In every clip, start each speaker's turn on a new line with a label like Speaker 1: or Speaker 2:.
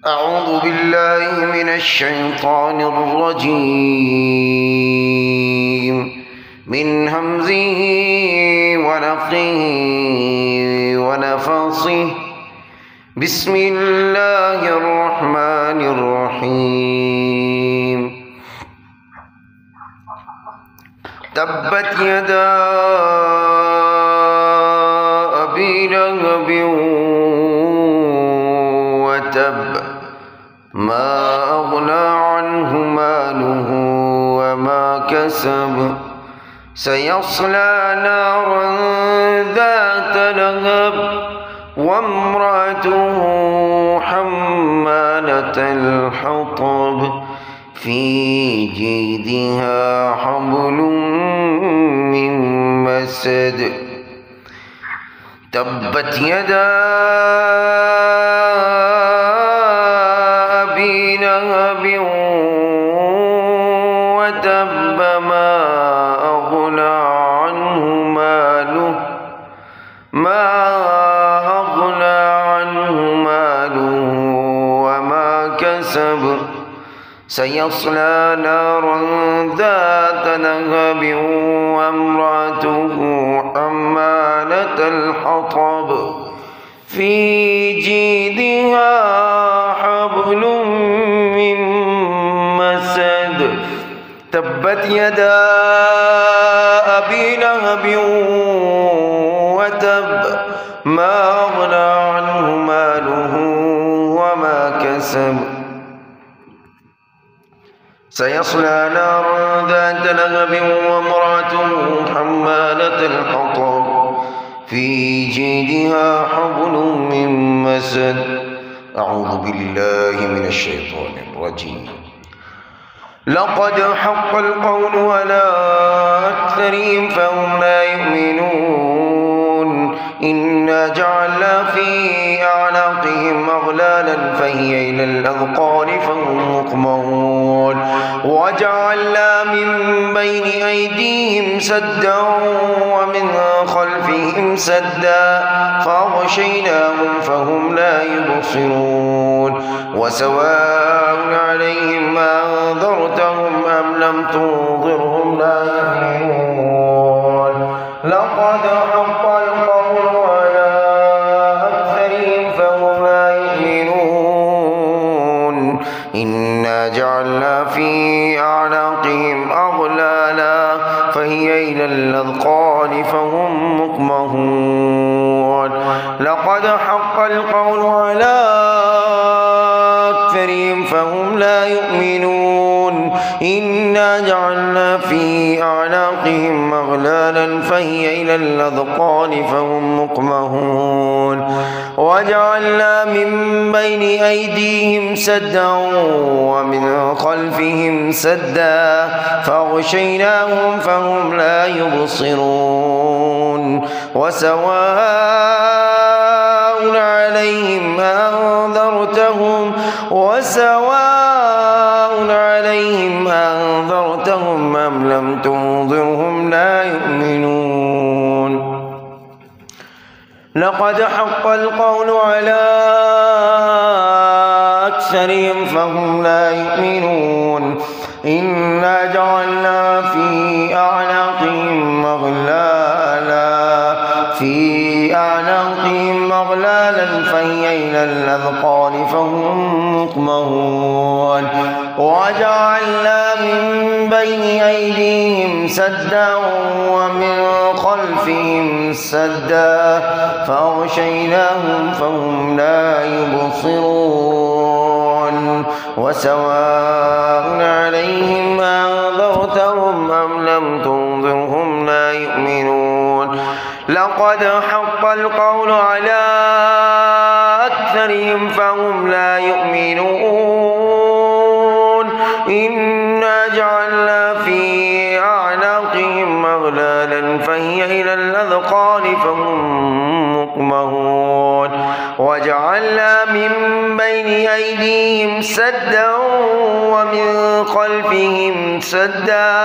Speaker 1: أعوذ بالله من الشيطان الرجيم من همزه ونفخه ونفثه بسم الله الرحمن الرحيم تبت يدا أبي لهب وتب ما أغنى عنه ماله وما كسب سيصلى نارا ذات لهب وامرأته حمالة الحطب في جيدها حبل من مسد تبت يدا أبي لهب وتب ما أغنى عنه ماله وما كسب سيصلى نارا ذات لهب وامرأته حمالة الحطب في جيدها حبل من مسد تبت يدا أبي لهب وتب ما أغنى عنه ماله وما كسب سيصلى نارا ذات لهب وامرأته حمالة الحطب في جيدها حبل من مسد أعوذ بالله من الشيطان الرجيم لقد حق القول على أكثرهم فهم لا يؤمنون إنا جعلنا في أعناقهم أغلالا فهي إلى الأذقان فهم مقمحون وجعلنا من بين أيديهم سدا ومن خلفهم سدا فأغشيناهم فهم لا يبصرون وسواء عليهم أنذرتهم أم لم تنذرهم لا يؤمنون لقد حق القول على أكثرهم فهم لا يؤمنون إنا جعلنا في أعناقهم أغلالا فهي إلى الأذقان فهم مقمحون لقد حق القول على أكثرهم فهم لا يؤمنون إنا جعلنا في أعناقهم أغلالا فهي إلى الأذقان فهم مقمحون وجعلنا من بين أيديهم سدا ومن خلفهم سدا فأغشيناهم فهم لا يبصرون وسواء عليهم أنذرتهم أم لم تنذرهم لا يؤمنون لقد حق القول على أكثرهم فهم لا يؤمنون إنا جعلنا في أعناقهم أغلالا فهي إلى الأذقان فهم مقمحون وجعلنا من بين أيديهم سدا ومن خلفهم سدا فأغشيناهم فهم لا يبصرون وسواء عليهم أنذرتهم أم لم تنذرهم لا يؤمنون لقد حق القول على أكثرهم فهم لا يؤمنون إنا جعلنا في أعناقهم أغلالا فهي إلى الأذقان فهم مقمحون وجعلنا من بين أيديهم سدا ومن خلفهم سدا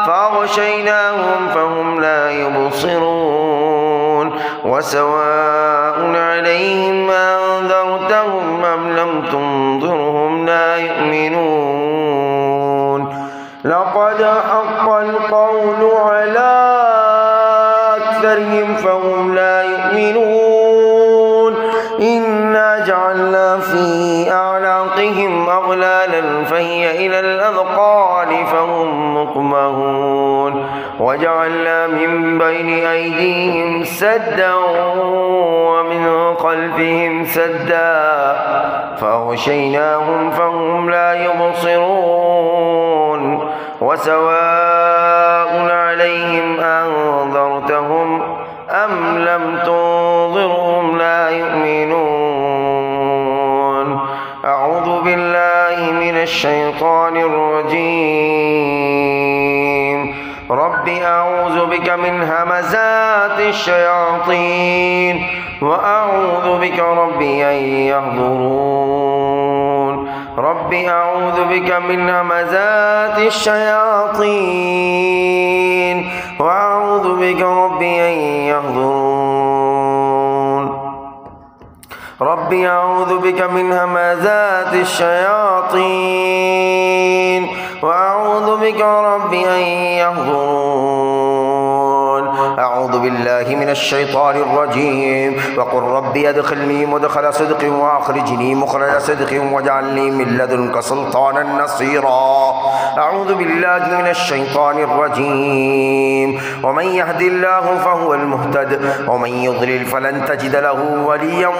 Speaker 1: فأغشيناهم فهم لا يبصرون وسواء عليهم أنذرتهم أنذرتهم أم لم تنذرهم لا يؤمنون لقد حق القول على أكثرهم فهم لا يؤمنون إنا جعلنا في أعناقهم أغلالا فهي إلى الأذقان فهم مقمحون وجعلنا من بين أيديهم سدا ومن خلفهم سدا فأغشيناهم فهم لا يبصرون وسواء عليهم أنذرتهم أم لم تنذرهم لا يؤمنون أعوذ بالله من الشيطان الرجيم رب أعوذ بك من همزات الشياطين وأعوذ بك ربي أن يحضرون رب أعوذ بك من همزات الشياطين وأعوذ بك ربي أن يحضرون رب أعوذ بك من همزات الشياطين وأعوذ بك ربي أن يحضرون أعوذ بالله من الشيطان الرجيم وقل ربي أدخلني مدخل صدق وأخرجني مخرج صدق واجعلني من لدنك سلطانا نصيرا أعوذ بالله من الشيطان الرجيم ومن يهد الله فهو المهتد ومن يضلل فلن تجد له وليا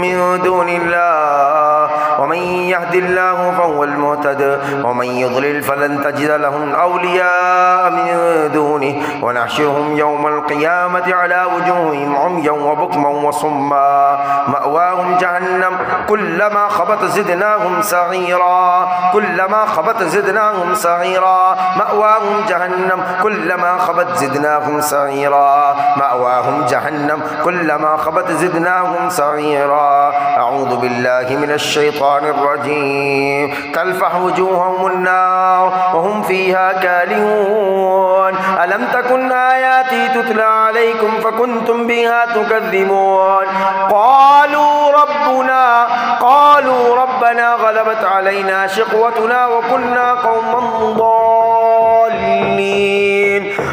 Speaker 1: من دون الله ومن يهد الله فهو المهتد ومن يضلل فلن تجد لهم أولياء من دونه ونحشرهم يوم القيامة على وجوههم عميا وبكما وصما مأواهم جهنم كلما خبت زدناهم سعيرا كلما خبت زدناهم سعيرا مأواهم جهنم كلما خبت زدناهم سعيرا مأواهم جهنم كلما خبت زدناهم سعيرا أعوذ بالله من الشيطان الرجيم تلفح وجوههم النار وهم فيها كالهون ألم تكن آياتي تتلى عليكم فكنتم بها تكذبون قالوا ربنا غلبت علينا شقوتنا وكنا قوما ضالين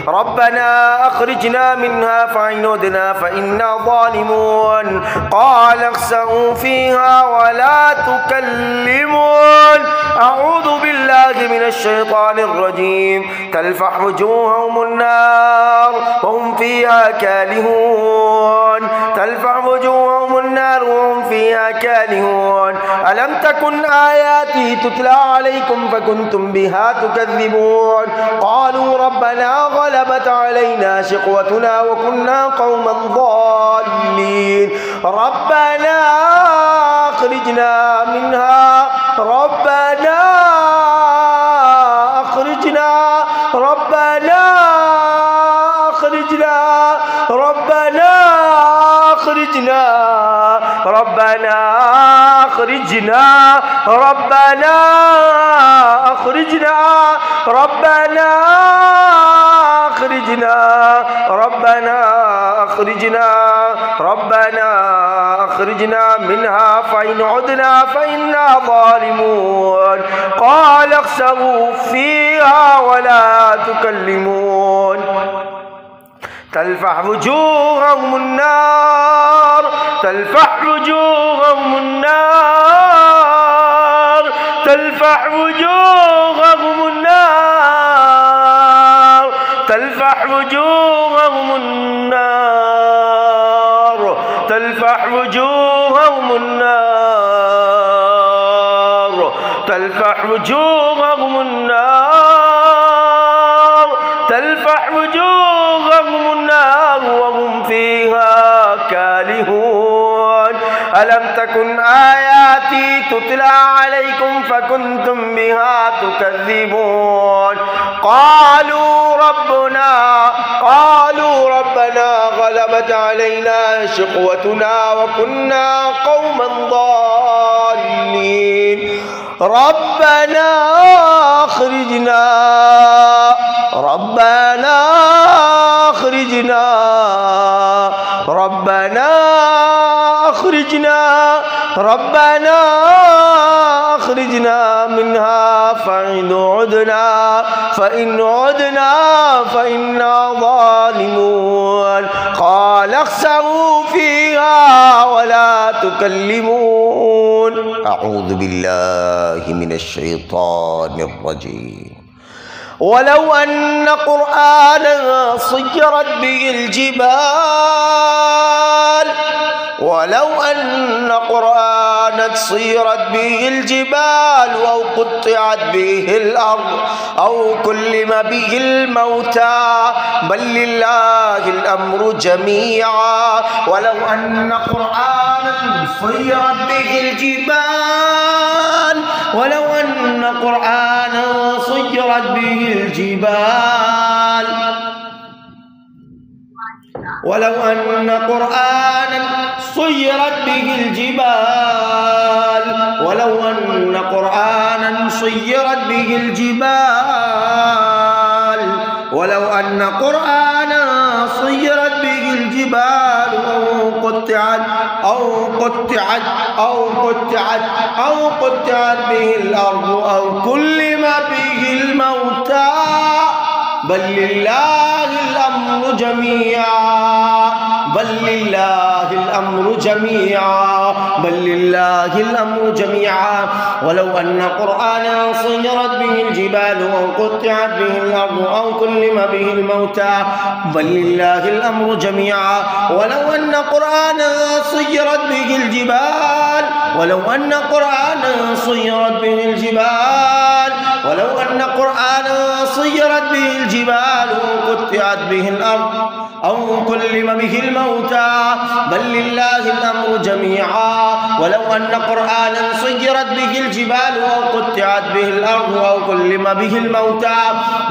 Speaker 1: ربنا أخرجنا منها فإن عدنا فإنا ظالمون قال اخسئوا فيها ولا تكلمون أعوذ بالله من الشيطان الرجيم تلفح وجوههم النار وهم فيها كالهون تلفح وجوههم النار وهم فيها كالهون ألم تكن آياتي تتلى عليكم فكنتم بها تكذبون قالوا ربنا غلبت علينا شقوتنا وكنا قوما ضالين ربنا أخرجنا منها ربنا أخرجنا منها فإن عدنا فإنا ظالمون قال اخسئوا فيها ولا تكلمون تلفح وجوههم النار تلفح وجوههم النار تلفح وجوههم النار تلفح وجوههم النار تلفح وجوههم النار تلفح وجوههم النار تلفح وجوههم النار وهم فيها كالهون ألم تكن آياتي تتلى عليكم فكنتم بها تكذبون قالوا ربنا غلبت علينا شقوتنا وكنا قوما ضالين ربنا أخرجنا ربنا أخرجنا منها فإن عدنا فإنا ظالمون قال اخسئوا فيها ولا تكلمون أعوذ بالله من الشيطان الرجيم ولو أن قرآنا سيرت به الجبال أو قطعت به الأرض أو كلم به الموتى بل لله الأمر جميعا ولو أن قرآنا سيرت به الجبال أو قطعت به الأرض أو كلم به الموتى بل لله الأمر جميعا ولو أن قرآنا سيرت به الجبال أو قطعت به الأرض أو كلم به الموتى بل لله الأمر جميعا ولو أن قرآنا سيرت به الجبال أو قطعت به الأرض أو كلم به الموتى بل لله الأمر جميعا ولو أن قرآنا سيرت به الجبال أو قطعت به الأرض أو كلم به الموتى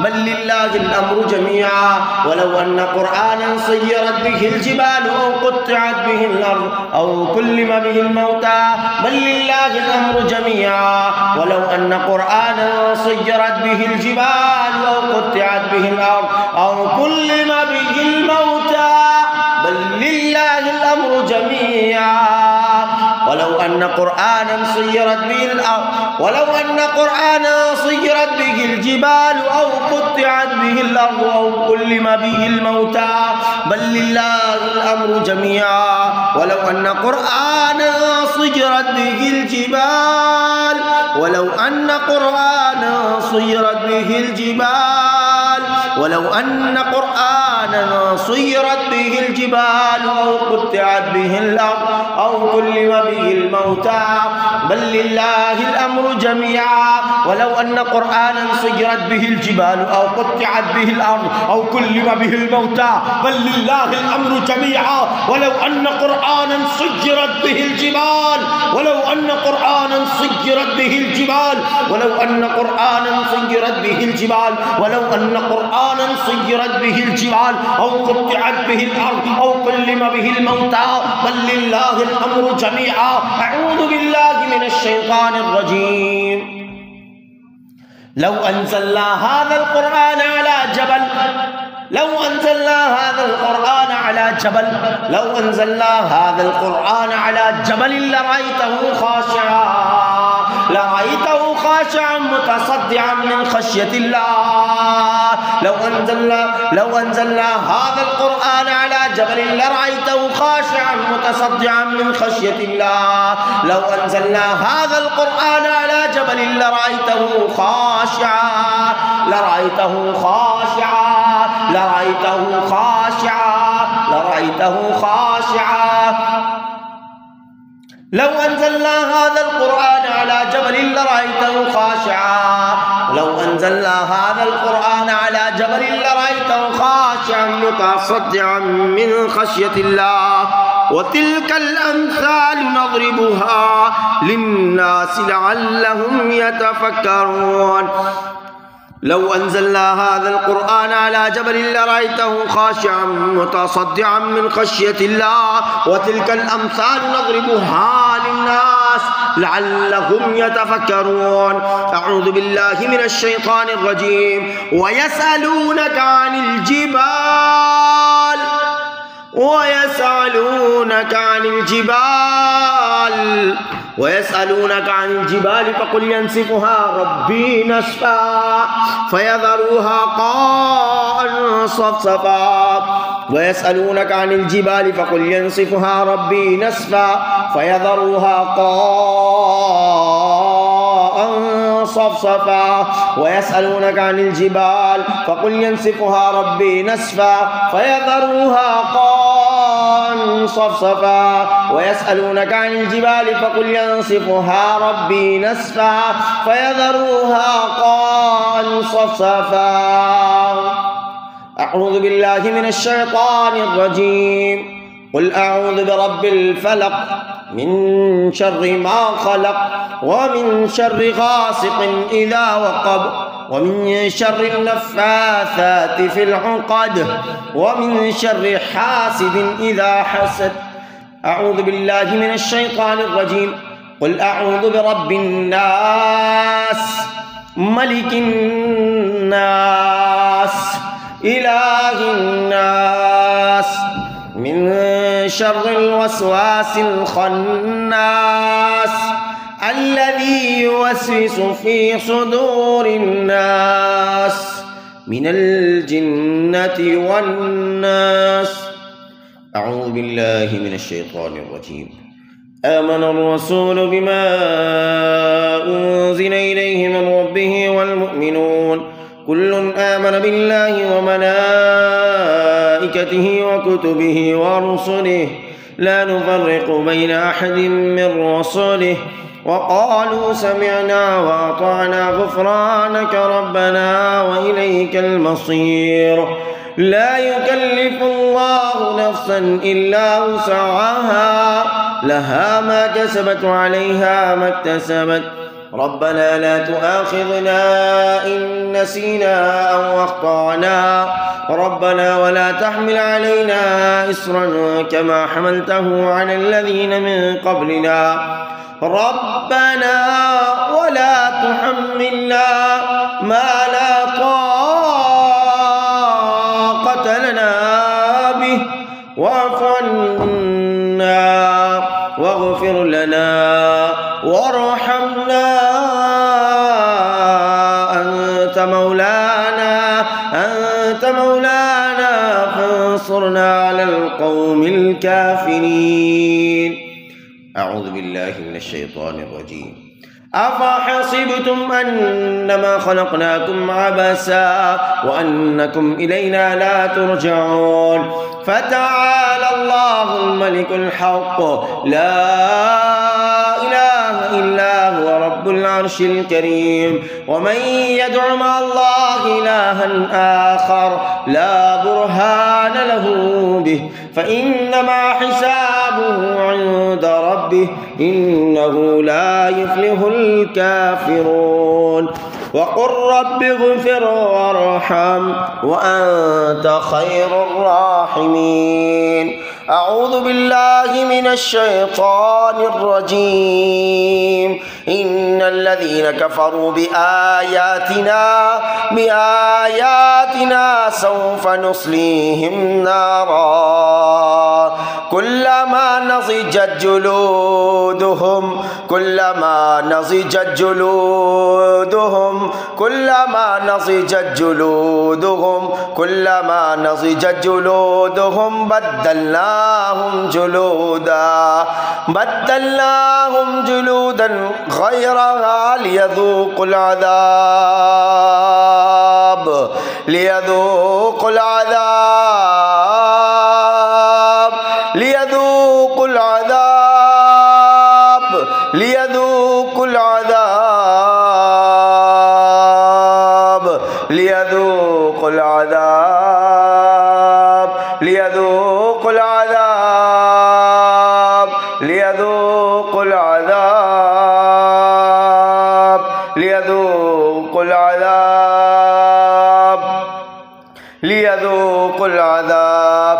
Speaker 1: بل لله الأمر جميعا ولو أن قرآنا سيرت به الجبال أو قطعت به الأرض أو كلم به الموتى بل لله الأمر جميعا ولو أن قرآنا سيرت به الجبال أو قطعت به الأرض أو كلم به الموتى بل لله الأمر جميعا ولو أن قرآنا سيرت به الجبال أو قطعت به الأرض أو كلم به الموتى بل لله الأمر جميعا ولو أن قرآنا سيرت به الجبال أو قطعت به الأرض أو كلم به الموتى بل لله الأمر جميعا ولو أن قرآنا سيرت به الجبال أو قطعت به الأرض أو كلم به الموتى بل لله الأمر جميعا ولو أن قرآنا سيرت به الجبال أو قطعت به الأرض أو كلم به الموتى بل لله الأمر جميعا أعوذ بالله من الشيطان الرجيم لو أنزلنا هذا القرآن على جبل لرأيته خاشعا متصدعا من خشية الله لو أنزلنا هذا القرآن على جبل لرأيته خاشعا متصدعا من خشية الله لو أنزلنا هذا القرآن على جبل لرأيته خاشعا لو أنزلنا هذا القرآن على جبل لرأيته خاشعا متصدعا من خشية الله وتلك الأمثال نضربها للناس لعلهم يتفكرون لو أنزلنا هذا القرآن على جبل لرأيته خاشعا متصدعا من خشية الله وتلك الأمثال نضربها للناس لعلهم يتفكرون أعوذ بالله من الشيطان الرجيم ويسألونك عن الجبال ويسألونك عن الجبال فقل ينسفها ربي نسفا فيذروها قاعا صفصفا ويسألونك عن الجبال فقل ينسفها ربي نسفا فيذروها قاعا صفصفا ويسألونك عن الجبال فقل ينسفها ربي نسفا فيذروها قاعا صفصفا ويسألونك عن الجبال فقل ينسفها ربي نسفا فيذروها قاعا صفصفا. أعوذ بالله من الشيطان الرجيم. قل أعوذ برب الفلق من شر ما خلق ومن شر غاسق إذا وقب ومن شر النفاثات في العقد ومن شر حاسد إذا حسد. أعوذ بالله من الشيطان الرجيم. قل أعوذ برب الناس ملك الناس إله الناس من شر الوسواس الخناس الذي يوسوس في صدور الناس من الجنة والناس. أعوذ بالله من الشيطان الرجيم. آمن الرسول بما أنزل إليه من ربه والمؤمنون كل آمن بالله وملائكته وكتبه ورسله لا نفرق بين أحد من رسله وقالوا سمعنا وأطعنا غفرانك ربنا وإليك المصير. لا يكلف الله نفسا إلا وسعها لها ما كسبت وعليها ما اكتسبت. ربنا لا تؤاخذنا إن نسينا أو أخطأنا ربنا ولا تحمل علينا إصرا كما حملته على الذين من قبلنا ربنا ولا تحملنا ما لا طاقة لنا به واعف عنا واغفر لنا وارحمنا أنت مولانا فانصرنا على القوم الكافرين. أعوذ بالله من الشيطان الرجيم. أفحسبتم أنما خلقناكم عبثا وأنكم إلينا لا ترجعون فتعالى الله الملك الحق لا إله إلا هو رب العرش الكريم. ومن يدع مع الله إلها آخر لا برهان له به فإنما حسابه عند ربه إنه لا يفلح الكافرون. وقل رب اغفر وارحم وأنت خير الراحمين. أعوذ بالله من الشيطان الرجيم. إن الذين كفروا بآياتنا سوف نصليهم نارا كلما نضجت جلودهم كلما نضجت جلودهم بدلناهم جلودا غيرها ليذوقوا العذاب ليذوقوا العذاب ليذوقوا العذاب ليذوقوا العذاب ليذوقوا العذاب ليذوقوا العذاب ليذوقوا العذاب ليذوقوا العذاب ليذوقوا العذاب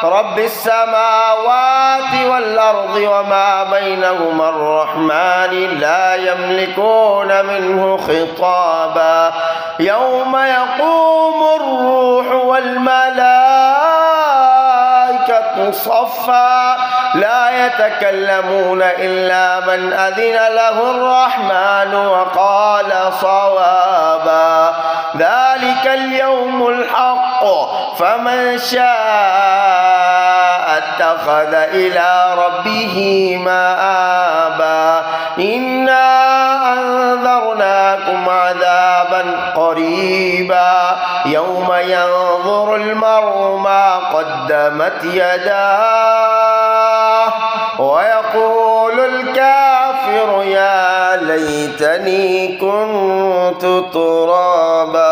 Speaker 1: रब्बिस समावाति वल अर्दि वमा बैनहुमा अर्रहमान ला यमलिकून मिन्हु खिताबा यौम यक़ूमुर रूह वल मलाइकतु सफ़्फ़ा ला यतकल्लमून इल्ला मन अज़िन लहुर रहमान व क़ाल सवाबा ज़ालिकल यौमुल हक़्क़ फमन शाअ इत्तख़ज़ इला रब्बिही मआबा इन्ना अंज़रनाकुम अज़ाबन क़रीबा यौम यंज़ुरुल मर्'ु मा क़द्दमत यदाह व यक़ूलुल काफ़िरु या लैतनी कुन्तु तुराबा।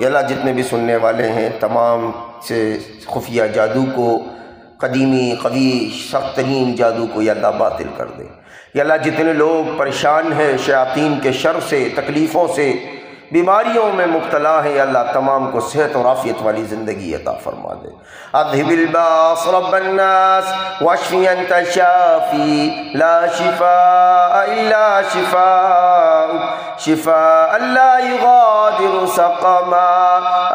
Speaker 1: या अल्लाह जितने भी सुनने वाले हैं तमाम से खुफिया जादू को, कदीमी कवी सख्त तरीन जादू को या अल्लाह बातिल कर दे। या अल्लाह जितने लोग परेशान हैं शयातीन के शर से, तकलीफ़ों से, बीमारियों में मुब्तला है, या अल्लाह तमाम को सेहत और आफ़ियत वाली ज़िंदगी अता फ़रमा दे। अज़हिबिल बास रब्बन नास वश्फ़ि अंत शाफ़ी ला शिफ़ाअ इल्ला शिफ़ाउक शिफ़ाअन ला युग़ादिरु सक़मा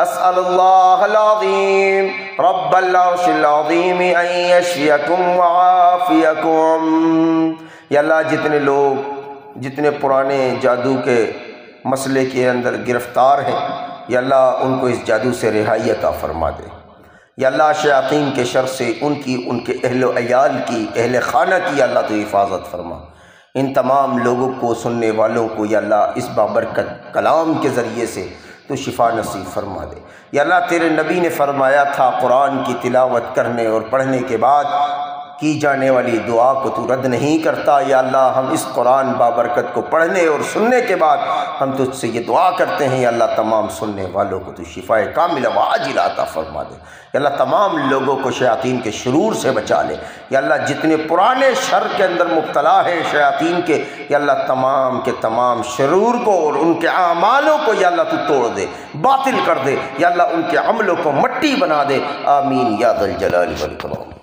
Speaker 1: अस्अलुल्लाहल अज़ीम रब्बल अर्शिल अज़ीम अन यशफ़ियकुम व आफ़ियकुम। या अल्लाह जितने लोग जितने पुराने जादू के मसले के अंदर गिरफ़्तार हैं, या अल्लाह उनको इस जादू से रिहाई अता फ़रमा दे। या अल्लाह शयातीन के शर से उनकी, उनके अहलो अयाल की, अहल खाना की अल्लाह तो हिफाजत फ़रमा। इन तमाम लोगों को, सुनने वालों को या अल्लाह इस बाबरकत कलाम के ज़रिए से तो शिफा नसीब फ़रमा दे। या अल्लाह तेरे नबी ने फ़रमाया था कुरान की तिलावत करने और पढ़ने के बाद की जाने वाली दुआ को तू रद्द नहीं करता। या अल्लाह हम इस कुरान बाबरकत को पढ़ने और सुनने के बाद हम तुझसे ये दुआ करते हैं, या अल्लाह तमाम सुनने वालों को तू शिफाए कामिला व आजिला अता फ़रमा दे। या अल्लाह तमाम लोगों को शयातीन के शुरूर से बचा ले। या अल्लाह जितने पुराने शर के अंदर मुब्तला है शयातीन के, या अल्लाह तमाम के तमाम शुरूर को और उनके आमालों को या अल्लाह तू तोड़ दे, बातिल कर दे। या अल्लाह उनके अमलों को मट्टी बना दे। आमीन या ज़ल जलाल वल इकराम।